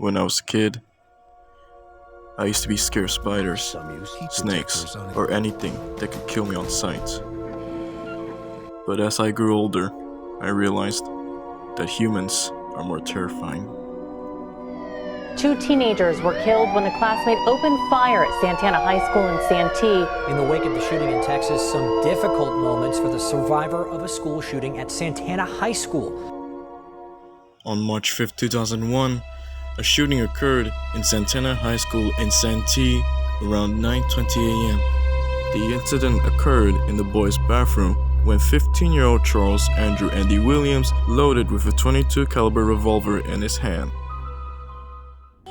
When I was a kid, I used to be scared of spiders, snakes, or anything that could kill me on sight. But as I grew older, I realized that humans are more terrifying. 2 teenagers were killed when a classmate opened fire at Santana Highschool in Santee. In the wake of the shooting in Texas, some difficult moments for the survivor of a school shooting at Santana High School. On March 5, 2001, a shooting occurred in Santana High School in Santee around 9:20 a.m. The incident occurred in the boys' bathroom when 15-year-old Charles Andrew Andy Williams loaded with a .22 caliber revolver in his hand.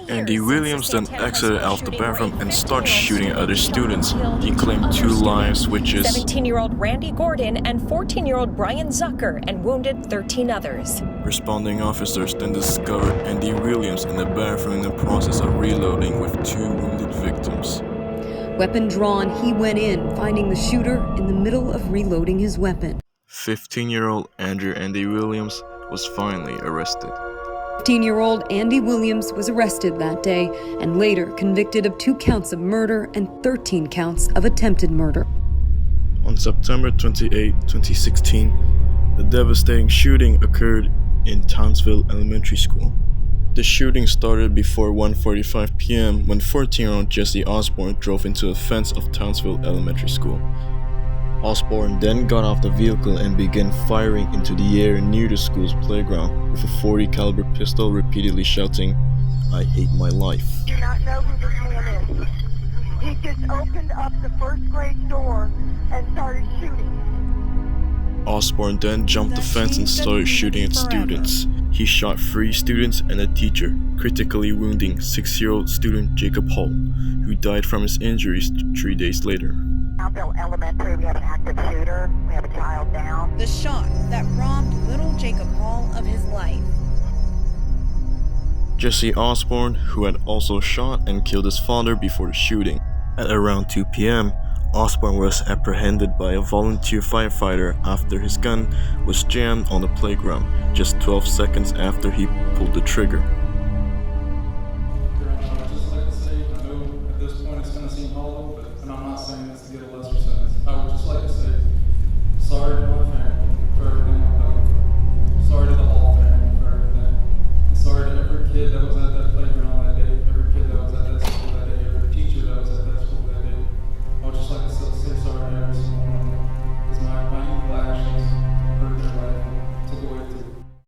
Andy Williams then exited out of the bathroom and started shooting at other students. He claimed 2 lives, which is 17-year-old Randy Gordon and 14-year-old Brian Zucker, and wounded 13 others. Responding officers then discovered Andy Williams in the bathroom in the process of reloading with 2 wounded victims. Weapon drawn, he went in, finding the shooter in the middle of reloading his weapon. 15-year-old Andrew Andy Williams was finally arrested. 15-year-old Andy Williams was arrested that day and later convicted of 2 counts of murder and 13 counts of attempted murder. On September 28, 2016, a devastating shooting occurred in Townsville Elementary School. The shooting started before 1:45 p.m. when 14-year-old Jesse Osborne drove into a fence of Townsville Elementary School. Osborne then got off the vehicle and began firing into the air near the school's playground with a .40 caliber pistol, repeatedly shouting, "I hate my life." Do not know who this man is. He just opened up the first grade door and started shooting. Osborne then jumped the fence and started shooting at students. He shot 3 students and a teacher, critically wounding 6-year-old student Jacob Hall, who died from his injuries 3 days later. Townsville Elementary, we have an active shooter. We have a child down. The shot that robbed little Jacob Hall of his life. Jesse Osborne, who had also shot and killed his father before the shooting. At around 2 p.m., Osborne was apprehended by a volunteer firefighter after his gun was jammed on the playground just 12 seconds after he pulled the trigger.